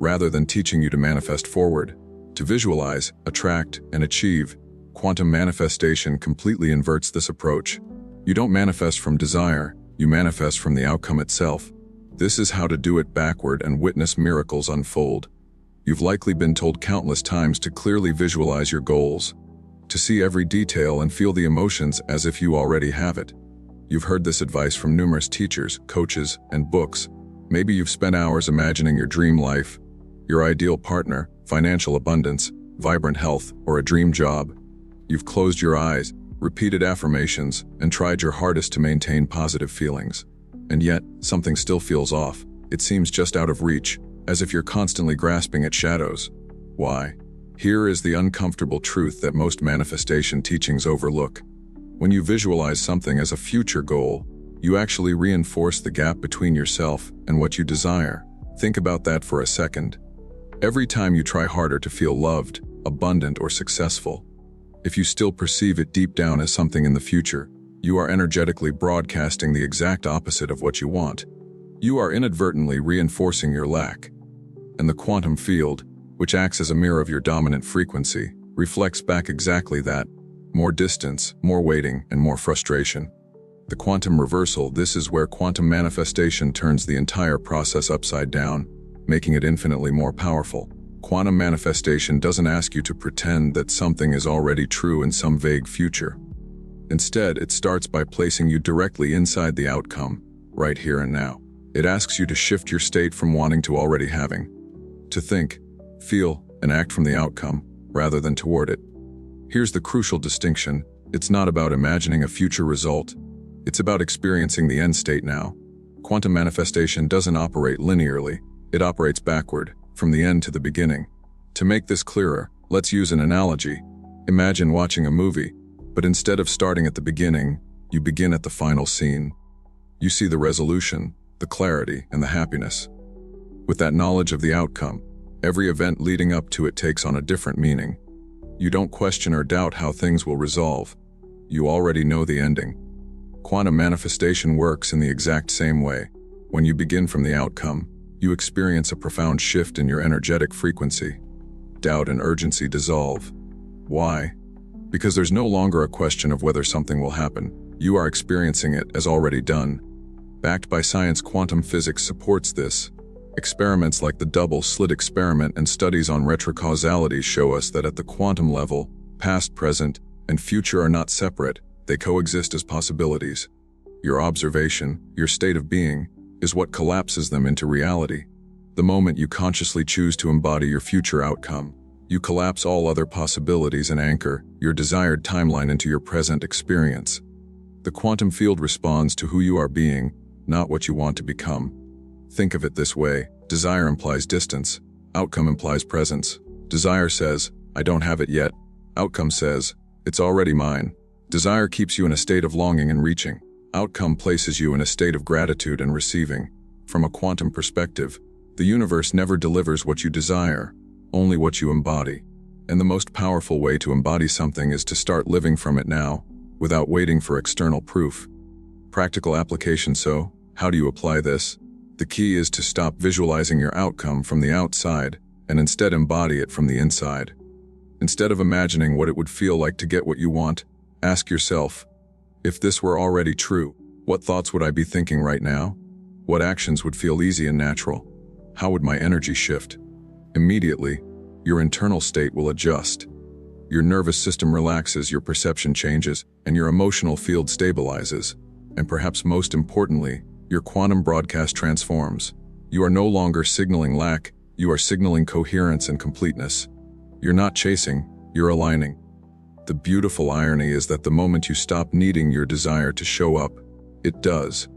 rather than teaching you to manifest forward. To visualize, attract, and achieve, quantum manifestation completely inverts this approach. You don't manifest from desire, you manifest from the outcome itself. This is how to do it backward and witness miracles unfold. You've likely been told countless times to clearly visualize your goals, to see every detail and feel the emotions as if you already have it. You've heard this advice from numerous teachers, coaches, and books. Maybe you've spent hours imagining your dream life, your ideal partner, financial abundance, vibrant health, or a dream job. You've closed your eyes, repeated affirmations, and tried your hardest to maintain positive feelings. And yet, something still feels off. It seems just out of reach, as if you're constantly grasping at shadows. Why? Here is the uncomfortable truth that most manifestation teachings overlook. When you visualize something as a future goal, you actually reinforce the gap between yourself and what you desire. Think about that for a second. Every time you try harder to feel loved, abundant, or successful, if you still perceive it deep down as something in the future, you are energetically broadcasting the exact opposite of what you want. You are inadvertently reinforcing your lack. And the quantum field, which acts as a mirror of your dominant frequency, reflects back exactly that: more distance, more waiting, and more frustration. The quantum reversal, this is where quantum manifestation turns the entire process upside down, making it infinitely more powerful. Quantum manifestation doesn't ask you to pretend that something is already true in some vague future. Instead, it starts by placing you directly inside the outcome, right here and now. It asks you to shift your state from wanting to already having, to think, feel, and act from the outcome, rather than toward it. Here's the crucial distinction: it's not about imagining a future result, it's about experiencing the end state now. Quantum manifestation doesn't operate linearly, it operates backward, from the end to the beginning. To make this clearer, let's use an analogy. Imagine watching a movie, but instead of starting at the beginning, you begin at the final scene. You see the resolution, the clarity, and the happiness. With that knowledge of the outcome, every event leading up to it takes on a different meaning. You don't question or doubt how things will resolve. You already know the ending. Quantum manifestation works in the exact same way. When you begin from the outcome, you experience a profound shift in your energetic frequency. Doubt and urgency dissolve. Why? Because there's no longer a question of whether something will happen. You are experiencing it as already done. Backed by science, quantum physics supports this. Experiments like the double-slit experiment and studies on retrocausality show us that at the quantum level, past, present, and future are not separate, they coexist as possibilities. Your observation, your state of being, is what collapses them into reality. The moment you consciously choose to embody your future outcome, you collapse all other possibilities and anchor your desired timeline into your present experience. The quantum field responds to who you are being, not what you want to become. Think of it this way: desire implies distance, outcome implies presence. Desire says, "I don't have it yet." Outcome says, "It's already mine." Desire keeps you in a state of longing and reaching. Outcome places you in a state of gratitude and receiving. From a quantum perspective, the universe never delivers what you desire, only what you embody. And the most powerful way to embody something is to start living from it now, without waiting for external proof. Practical application. So, how do you apply this? The key is to stop visualizing your outcome from the outside and instead embody it from the inside. Instead of imagining what it would feel like to get what you want, ask yourself, if this were already true, what thoughts would I be thinking right now? What actions would feel easy and natural? How would my energy shift? Immediately, your internal state will adjust. Your nervous system relaxes, your perception changes, and your emotional field stabilizes. And perhaps most importantly, your quantum broadcast transforms. You are no longer signaling lack, you are signaling coherence and completeness. You're not chasing, you're aligning. The beautiful irony is that the moment you stop needing your desire to show up, it does.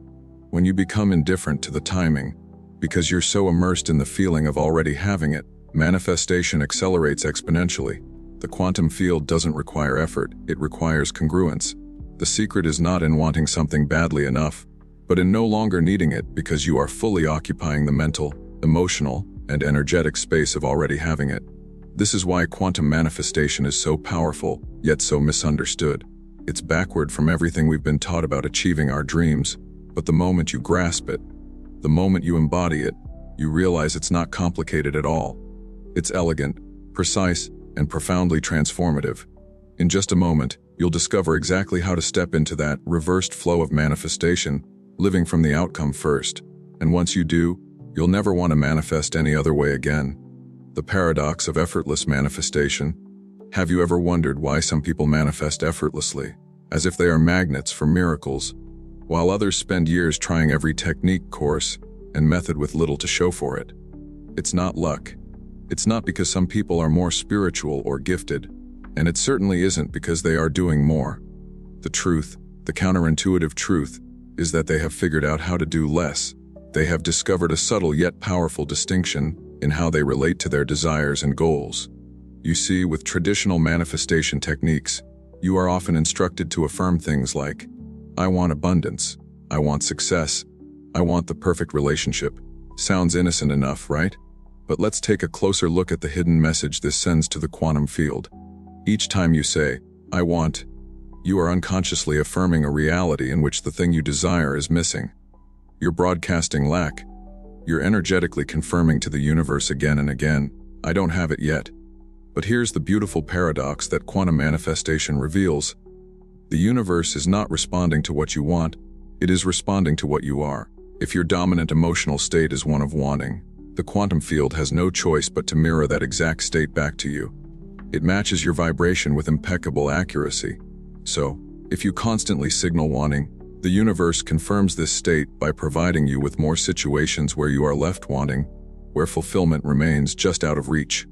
When you become indifferent to the timing, because you're so immersed in the feeling of already having it, manifestation accelerates exponentially. The quantum field doesn't require effort, it requires congruence. The secret is not in wanting something badly enough, but in no longer needing it because you are fully occupying the mental, emotional, and energetic space of already having it. This is why quantum manifestation is so powerful, yet so misunderstood. It's backward from everything we've been taught about achieving our dreams, but the moment you grasp it, the moment you embody it, you realize it's not complicated at all. It's elegant, precise, and profoundly transformative. In just a moment, you'll discover exactly how to step into that reversed flow of manifestation, living from the outcome first. And once you do, you'll never want to manifest any other way again. The paradox of effortless manifestation. Have you ever wondered why some people manifest effortlessly, as if they are magnets for miracles, while others spend years trying every technique, course, and method with little to show for it? It's not luck. It's not because some people are more spiritual or gifted, and it certainly isn't because they are doing more. The truth, the counterintuitive truth, is that they have figured out how to do less. They have discovered a subtle yet powerful distinction in how they relate to their desires and goals. You see, with traditional manifestation techniques, you are often instructed to affirm things like, I want abundance, I want success, I want the perfect relationship. Sounds innocent enough, right? But let's take a closer look at the hidden message this sends to the quantum field. Each time you say, I want, you are unconsciously affirming a reality in which the thing you desire is missing. You're broadcasting lack. You're energetically confirming to the universe again and again, I don't have it yet. But here's the beautiful paradox that quantum manifestation reveals. The universe is not responding to what you want, it is responding to what you are. If your dominant emotional state is one of wanting, the quantum field has no choice but to mirror that exact state back to you. It matches your vibration with impeccable accuracy. So, if you constantly signal wanting, the universe confirms this state by providing you with more situations where you are left wanting, where fulfillment remains just out of reach.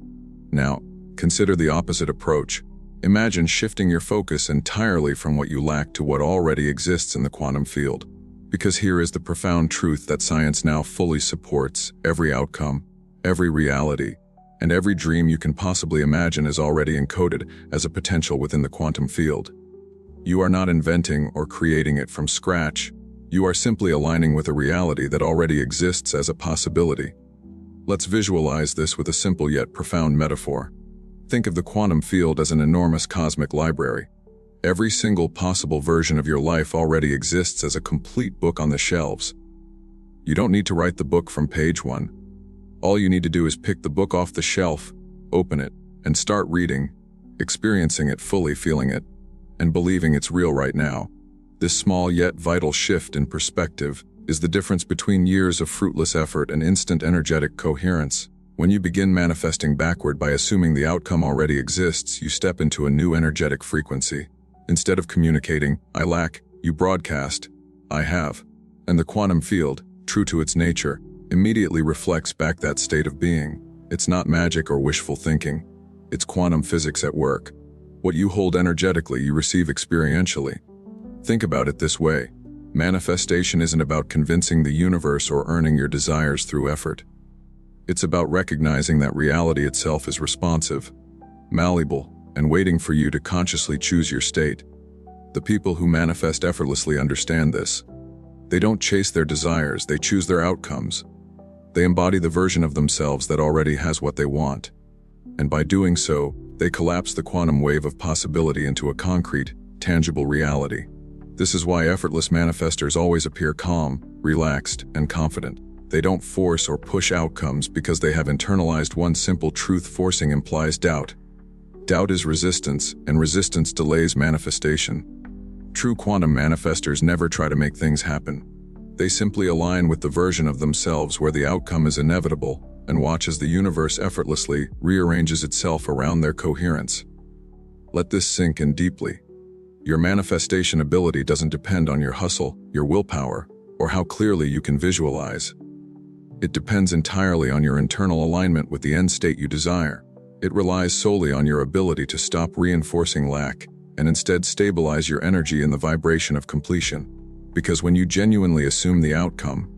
Now, consider the opposite approach. Imagine shifting your focus entirely from what you lack to what already exists in the quantum field. Because here is the profound truth that science now fully supports: every outcome, every reality, and every dream you can possibly imagine is already encoded as a potential within the quantum field. You are not inventing or creating it from scratch. You are simply aligning with a reality that already exists as a possibility. Let's visualize this with a simple yet profound metaphor. Think of the quantum field as an enormous cosmic library. Every single possible version of your life already exists as a complete book on the shelves. You don't need to write the book from page 1. All you need to do is pick the book off the shelf, open it, and start reading, experiencing it fully, feeling it, and believing it's real right now. This small yet vital shift in perspective is the difference between years of fruitless effort and instant energetic coherence. When you begin manifesting backward by assuming the outcome already exists, you step into a new energetic frequency. Instead of communicating, I lack, you broadcast, I have. And the quantum field, true to its nature, immediately reflects back that state of being. It's not magic or wishful thinking. It's quantum physics at work. What you hold energetically, you receive experientially. Think about it this way. Manifestation isn't about convincing the universe or earning your desires through effort. It's about recognizing that reality itself is responsive, malleable, and waiting for you to consciously choose your state. The people who manifest effortlessly understand this. They don't chase their desires, they choose their outcomes. They embody the version of themselves that already has what they want. And by doing so, they collapse the quantum wave of possibility into a concrete, tangible reality. This is why effortless manifestors always appear calm, relaxed, and confident. They don't force or push outcomes because they have internalized one simple truth. Forcing implies doubt. Doubt is resistance, and resistance delays manifestation. True quantum manifestors never try to make things happen. They simply align with the version of themselves where the outcome is inevitable, and watch as the universe effortlessly rearranges itself around their coherence. Let this sink in deeply. Your manifestation ability doesn't depend on your hustle, your willpower, or how clearly you can visualize. It depends entirely on your internal alignment with the end state you desire. It relies solely on your ability to stop reinforcing lack and instead stabilize your energy in the vibration of completion. Because when you genuinely assume the outcome,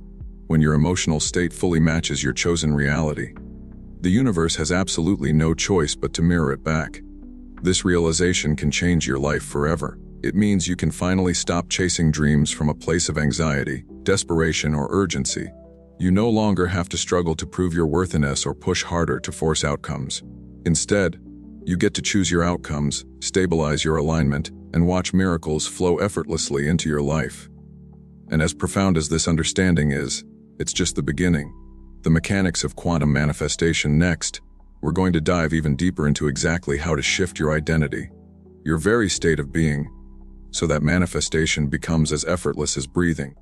when your emotional state fully matches your chosen reality, the universe has absolutely no choice but to mirror it back. This realization can change your life forever. It means you can finally stop chasing dreams from a place of anxiety, desperation, or urgency. You no longer have to struggle to prove your worthiness or push harder to force outcomes. Instead, you get to choose your outcomes, stabilize your alignment, and watch miracles flow effortlessly into your life. And as profound as this understanding is, it's just the beginning. the mechanics of quantum manifestation. Next, we're going to dive even deeper into exactly how to shift your identity, your very state of being, so that manifestation becomes as effortless as breathing.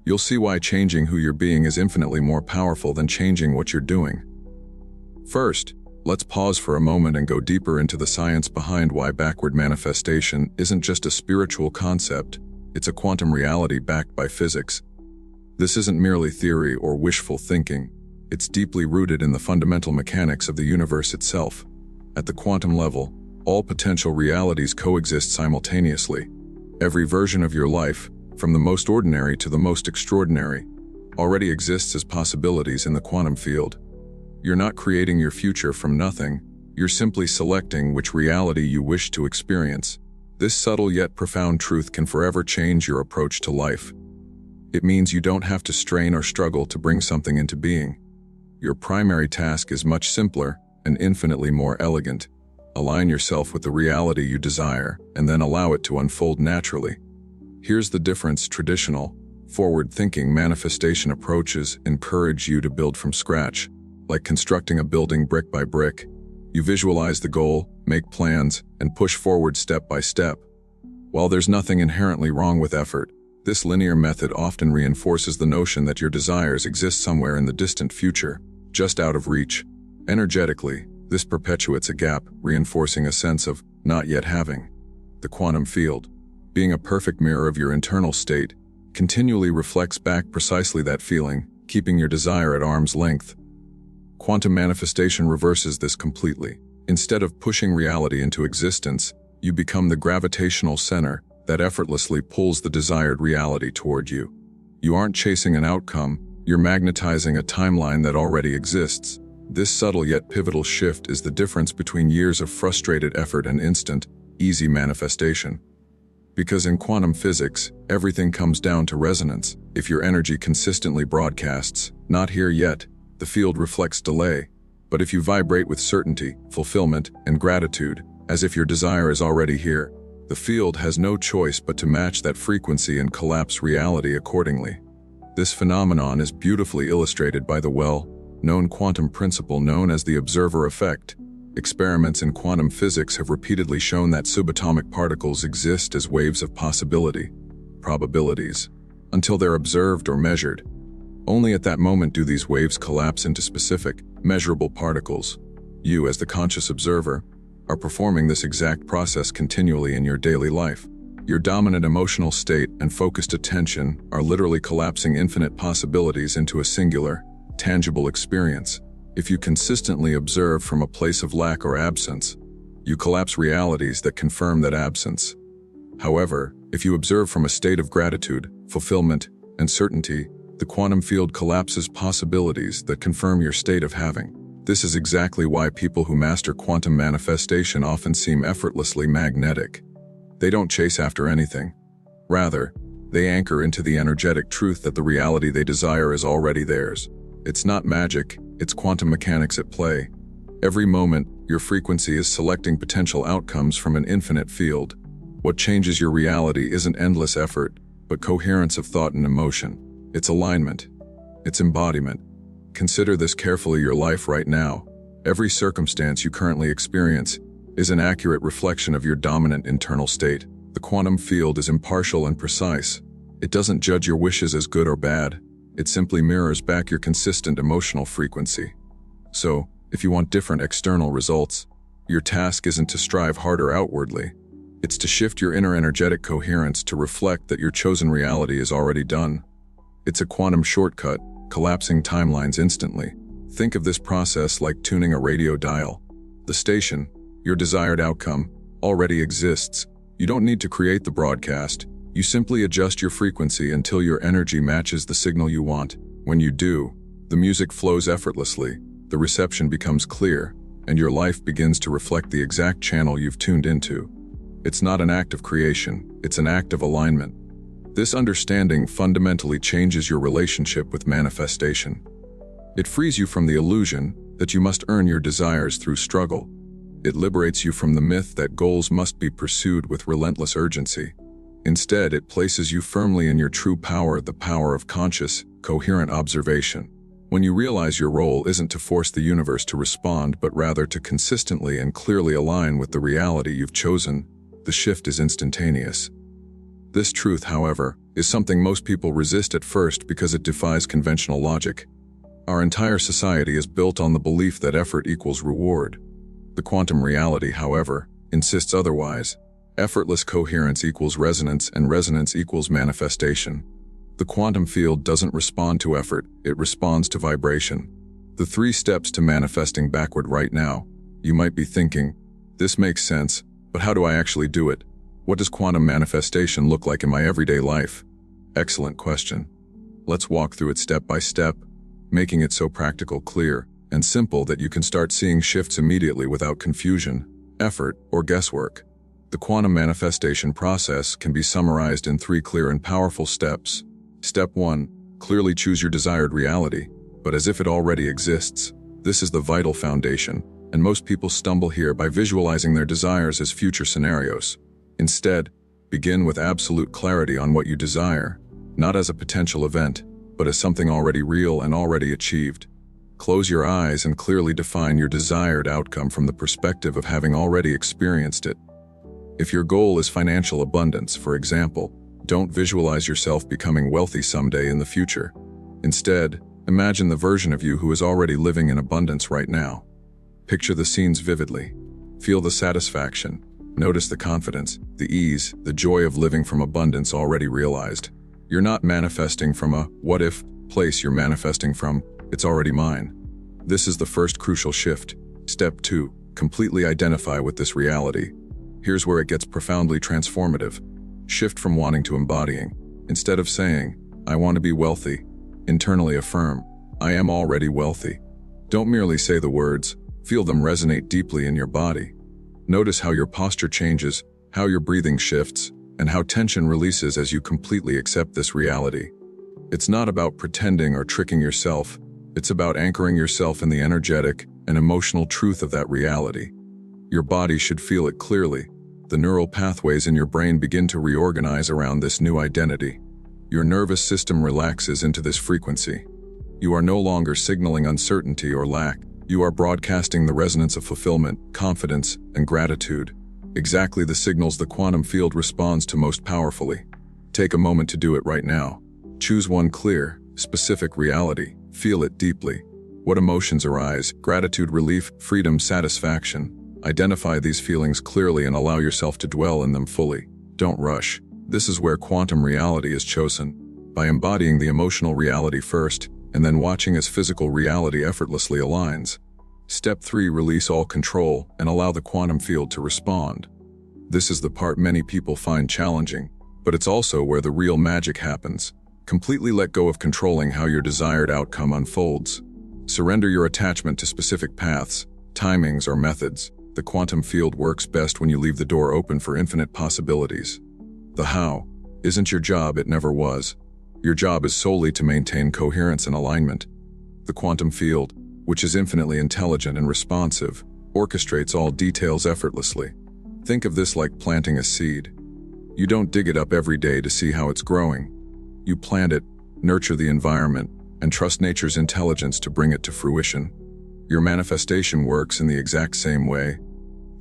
You'll see why changing who you're being is infinitely more powerful than changing what you're doing. First, let's pause for a moment and go deeper into the science behind why backward manifestation isn't just a spiritual concept, it's a quantum reality backed by physics. This isn't merely theory or wishful thinking, it's deeply rooted in the fundamental mechanics of the universe itself. At the quantum level, all potential realities coexist simultaneously. Every version of your life, from the most ordinary to the most extraordinary, already exists as possibilities in the quantum field. You're not creating your future from nothing, you're simply selecting which reality you wish to experience. This subtle yet profound truth can forever change your approach to life. It means you don't have to strain or struggle to bring something into being. Your primary task is much simpler and infinitely more elegant. Align yourself with the reality you desire and then allow it to unfold naturally. Here's the difference: traditional, forward-thinking manifestation approaches encourage you to build from scratch, like constructing a building brick by brick. You visualize the goal, make plans, and push forward step by step. While there's nothing inherently wrong with effort, this linear method often reinforces the notion that your desires exist somewhere in the distant future, just out of reach. Energetically, this perpetuates a gap, reinforcing a sense of not yet having. The quantum field, being a perfect mirror of your internal state, continually reflects back precisely that feeling, keeping your desire at arm's length. Quantum manifestation reverses this completely. Instead of pushing reality into existence, you become the gravitational center that effortlessly pulls the desired reality toward you. You aren't chasing an outcome, you're magnetizing a timeline that already exists. This subtle yet pivotal shift is the difference between years of frustrated effort and instant, easy manifestation. Because in quantum physics, everything comes down to resonance. If your energy consistently broadcasts, "Not here yet," the field reflects delay. But if you vibrate with certainty, fulfillment, and gratitude, as if your desire is already here, the field has no choice but to match that frequency and collapse reality accordingly. This phenomenon is beautifully illustrated by the well-known quantum principle known as the observer effect. Experiments in quantum physics have repeatedly shown that subatomic particles exist as waves of possibility, probabilities, until they're observed or measured. Only at that moment do these waves collapse into specific, measurable particles. You, as the conscious observer, are performing this exact process continually in your daily life. Your dominant emotional state and focused attention are literally collapsing infinite possibilities into a singular, tangible experience. If you consistently observe from a place of lack or absence, you collapse realities that confirm that absence. However, if you observe from a state of gratitude, fulfillment, and certainty, the quantum field collapses possibilities that confirm your state of having. This is exactly why people who master quantum manifestation often seem effortlessly magnetic. They don't chase after anything. Rather, they anchor into the energetic truth that the reality they desire is already theirs. It's not magic, it's quantum mechanics at play. Every moment, your frequency is selecting potential outcomes from an infinite field. What changes your reality isn't endless effort, but coherence of thought and emotion. It's alignment. It's embodiment. Consider this carefully: your life right now. Every circumstance you currently experience is an accurate reflection of your dominant internal state. The quantum field is impartial and precise. It doesn't judge your wishes as good or bad. It simply mirrors back your consistent emotional frequency. So, if you want different external results, your task isn't to strive harder outwardly. It's to shift your inner energetic coherence to reflect that your chosen reality is already done. It's a quantum shortcut, collapsing timelines instantly. Think of this process like tuning a radio dial. The station, your desired outcome, already exists. You don't need to create the broadcast. You simply adjust your frequency until your energy matches the signal you want. When you do, the music flows effortlessly, the reception becomes clear, and your life begins to reflect the exact channel you've tuned into. It's not an act of creation, it's an act of alignment. This understanding fundamentally changes your relationship with manifestation. It frees you from the illusion that you must earn your desires through struggle. It liberates you from the myth that goals must be pursued with relentless urgency. Instead, it places you firmly in your true power, the power of conscious, coherent observation. When you realize your role isn't to force the universe to respond, but rather to consistently and clearly align with the reality you've chosen, the shift is instantaneous. This truth, however, is something most people resist at first because it defies conventional logic. Our entire society is built on the belief that effort equals reward. The quantum reality, however, insists otherwise. Effortless coherence equals resonance, and resonance equals manifestation. The quantum field doesn't respond to effort, it responds to vibration. The 3 steps to manifesting backward right now. You might be thinking, this makes sense, but how do I actually do it? What does quantum manifestation look like in my everyday life? Excellent question. Let's walk through it step by step, making it so practical, clear, and simple that you can start seeing shifts immediately without confusion, effort, or guesswork. The quantum manifestation process can be summarized in 3 clear and powerful steps. Step 1. Clearly choose your desired reality, but as if it already exists. This is the vital foundation, and most people stumble here by visualizing their desires as future scenarios. Instead, begin with absolute clarity on what you desire, not as a potential event, but as something already real and already achieved. Close your eyes and clearly define your desired outcome from the perspective of having already experienced it. If your goal is financial abundance, for example, don't visualize yourself becoming wealthy someday in the future. Instead, imagine the version of you who is already living in abundance right now. Picture the scenes vividly. Feel the satisfaction. Notice the confidence, the ease, the joy of living from abundance already realized. You're not manifesting from a what-if place, you're manifesting from, it's already mine. This is the first crucial shift. Step 2. Completely identify with this reality. Here's where it gets profoundly transformative. Shift from wanting to embodying. Instead of saying, I want to be wealthy, internally affirm, I am already wealthy. Don't merely say the words, feel them resonate deeply in your body. Notice how your posture changes, how your breathing shifts, and how tension releases as you completely accept this reality. It's not about pretending or tricking yourself, it's about anchoring yourself in the energetic and emotional truth of that reality. Your body should feel it clearly. The neural pathways in your brain begin to reorganize around this new identity. Your nervous system relaxes into this frequency. You are no longer signaling uncertainty or lack. You are broadcasting the resonance of fulfillment, confidence, and gratitude. Exactly the signals the quantum field responds to most powerfully. Take a moment to do it right now. Choose one clear, specific reality. Feel it deeply. What emotions arise? Gratitude, relief, freedom, satisfaction. Identify these feelings clearly and allow yourself to dwell in them fully. Don't rush. This is where quantum reality is chosen. By embodying the emotional reality first, and then watching as physical reality effortlessly aligns. Step 3. Release all control and allow the quantum field to respond. This is the part many people find challenging, but it's also where the real magic happens. Completely let go of controlling how your desired outcome unfolds. Surrender your attachment to specific paths, timings, or methods. The quantum field works best when you leave the door open for infinite possibilities. The how isn't your job, it never was. Your job is solely to maintain coherence and alignment. The quantum field, which is infinitely intelligent and responsive, orchestrates all details effortlessly. Think of this like planting a seed. You don't dig it up every day to see how it's growing. You plant it, nurture the environment, and trust nature's intelligence to bring it to fruition. Your manifestation works in the exact same way.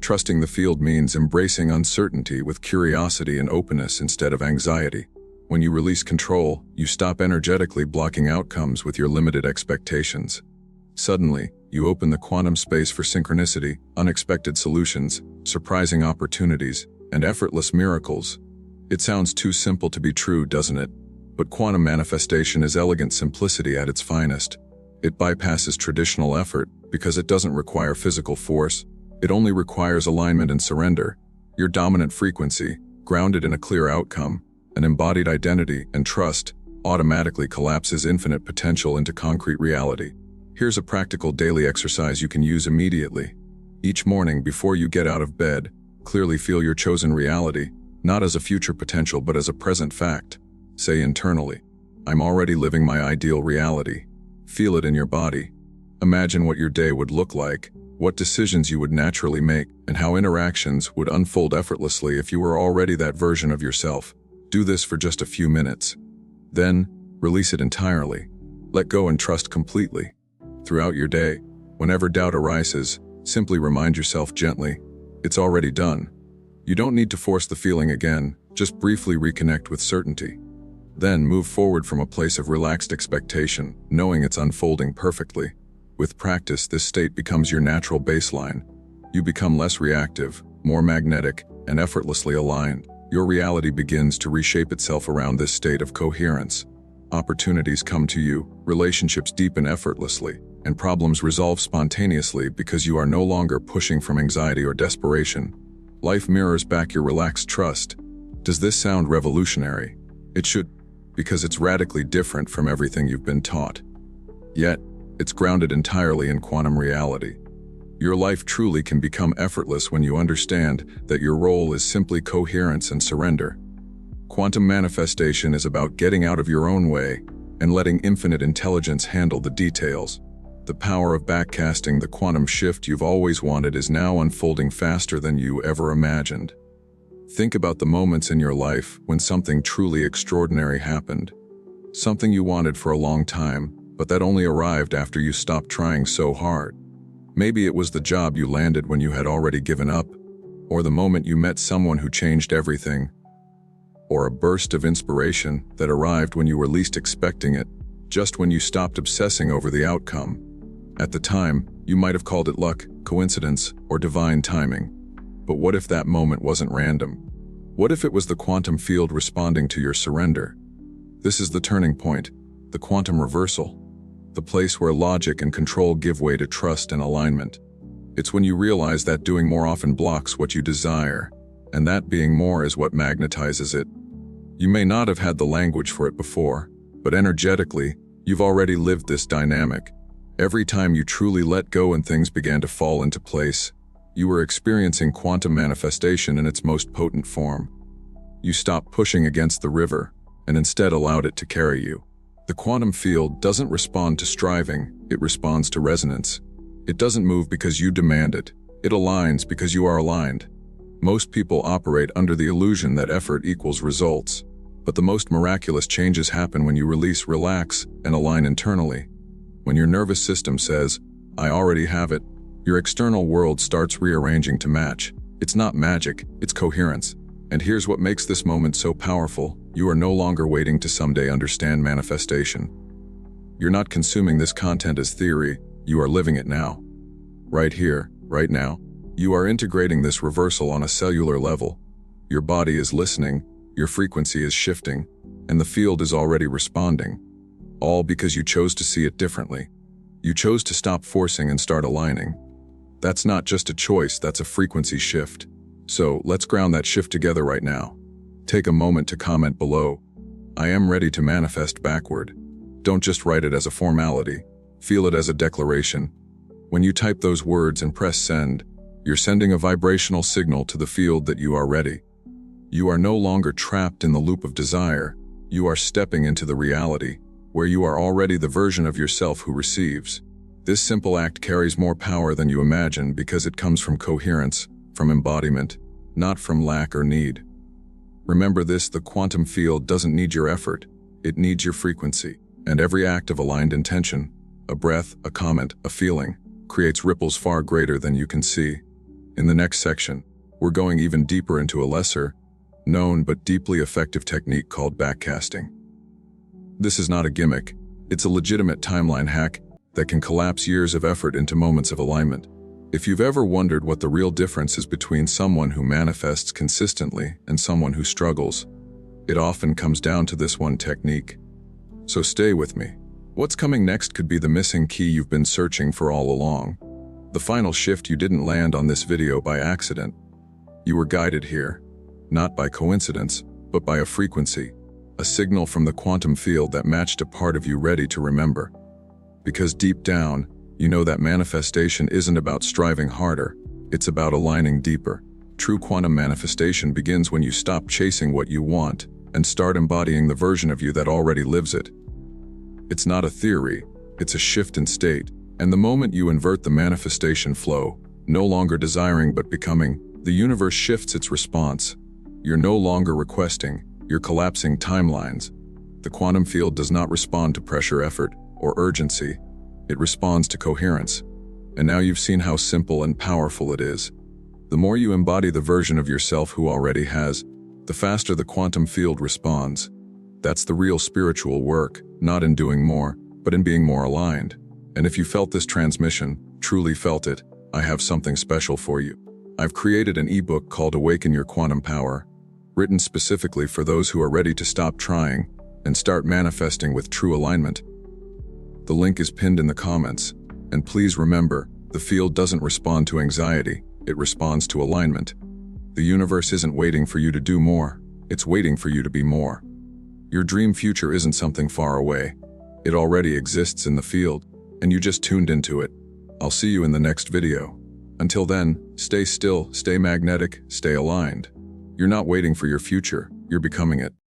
Trusting the field means embracing uncertainty with curiosity and openness instead of anxiety. When you release control, you stop energetically blocking outcomes with your limited expectations. Suddenly, you open the quantum space for synchronicity, unexpected solutions, surprising opportunities, and effortless miracles. It sounds too simple to be true, doesn't it? But quantum manifestation is elegant simplicity at its finest. It bypasses traditional effort because it doesn't require physical force. It only requires alignment and surrender. Your dominant frequency, grounded in a clear outcome, an embodied identity, and trust, automatically collapses infinite potential into concrete reality. Here's a practical daily exercise you can use immediately. Each morning before you get out of bed, clearly feel your chosen reality, not as a future potential but as a present fact. Say internally, I'm already living my ideal reality. Feel it in your body. Imagine what your day would look like, what decisions you would naturally make, and how interactions would unfold effortlessly if you were already that version of yourself. Do this for just a few minutes. Then, release it entirely. Let go and trust completely. Throughout your day, whenever doubt arises, simply remind yourself gently, it's already done. You don't need to force the feeling again, just briefly reconnect with certainty. Then move forward from a place of relaxed expectation, knowing it's unfolding perfectly. With practice, this state becomes your natural baseline. You become less reactive, more magnetic, and effortlessly aligned. Your reality begins to reshape itself around this state of coherence. Opportunities come to you, relationships deepen effortlessly, and problems resolve spontaneously because you are no longer pushing from anxiety or desperation. Life mirrors back your relaxed trust. Does this sound revolutionary? It should, because it's radically different from everything you've been taught. Yet, it's grounded entirely in quantum reality. Your life truly can become effortless when you understand that your role is simply coherence and surrender. Quantum manifestation is about getting out of your own way and letting infinite intelligence handle the details. The power of backcasting, the quantum shift you've always wanted, is now unfolding faster than you ever imagined. Think about the moments in your life when something truly extraordinary happened. Something you wanted for a long time, but that only arrived after you stopped trying so hard. Maybe it was the job you landed when you had already given up, or the moment you met someone who changed everything, or a burst of inspiration that arrived when you were least expecting it, just when you stopped obsessing over the outcome. At the time, you might have called it luck, coincidence, or divine timing. But what if that moment wasn't random? What if it was the quantum field responding to your surrender? This is the turning point, the quantum reversal, the place where logic and control give way to trust and alignment. It's when you realize that doing more often blocks what you desire, and that being more is what magnetizes it. You may not have had the language for it before, but energetically, you've already lived this dynamic. Every time you truly let go and things began to fall into place, you were experiencing quantum manifestation in its most potent form. You stopped pushing against the river, and instead allowed it to carry you. The quantum field doesn't respond to striving, it responds to resonance. It doesn't move because you demand it, it aligns because you are aligned. Most people operate under the illusion that effort equals results, but the most miraculous changes happen when you release, relax, and align internally. When your nervous system says, "I already have it," your external world starts rearranging to match. It's not magic, it's coherence. And here's what makes this moment so powerful. You are no longer waiting to someday understand manifestation. You're not consuming this content as theory, you are living it now. Right here, right now. You are integrating this reversal on a cellular level. Your body is listening, your frequency is shifting, and the field is already responding. All because you chose to see it differently. You chose to stop forcing and start aligning. That's not just a choice, that's a frequency shift. So let's ground that shift together right now. Take a moment to comment below, "I am ready to manifest backward." Don't just write it as a formality, feel it as a declaration. When you type those words and press send, you're sending a vibrational signal to the field that you are ready. You are no longer trapped in the loop of desire, you are stepping into the reality, where you are already the version of yourself who receives. This simple act carries more power than you imagine because it comes from coherence, from embodiment, not from lack or need. Remember this, the quantum field doesn't need your effort, it needs your frequency. And every act of aligned intention, a breath, a comment, a feeling, creates ripples far greater than you can see. In the next section, we're going even deeper into a lesser, known but deeply effective technique called backcasting. This is not a gimmick, it's a legitimate timeline hack that can collapse years of effort into moments of alignment. If you've ever wondered what the real difference is between someone who manifests consistently and someone who struggles, it often comes down to this one technique. So stay with me. What's coming next could be the missing key you've been searching for all along. The final shift you didn't land on this video by accident. You were guided here, not by coincidence, but by a frequency, a signal from the quantum field that matched a part of you ready to remember. Because deep down, you know that manifestation isn't about striving harder, it's about aligning deeper. True quantum manifestation begins when you stop chasing what you want and start embodying the version of you that already lives it. It's not a theory, it's a shift in state, and the moment you invert the manifestation flow, no longer desiring but becoming, the universe shifts its response. You're no longer requesting, you're collapsing timelines. The quantum field does not respond to pressure, effort, or urgency. It responds to coherence. And now you've seen how simple and powerful it is. The more you embody the version of yourself who already has, the faster the quantum field responds. That's the real spiritual work, not in doing more, but in being more aligned. And if you felt this transmission, truly felt it, I have something special for you. I've created an ebook called Awaken Your Quantum Power, written specifically for those who are ready to stop trying and start manifesting with true alignment. The link is pinned in the comments, and please remember, the field doesn't respond to anxiety, it responds to alignment. The universe isn't waiting for you to do more, it's waiting for you to be more. Your dream future isn't something far away. It already exists in the field, and you just tuned into it. I'll see you in the next video. Until then, stay still, stay magnetic, stay aligned. You're not waiting for your future, you're becoming it.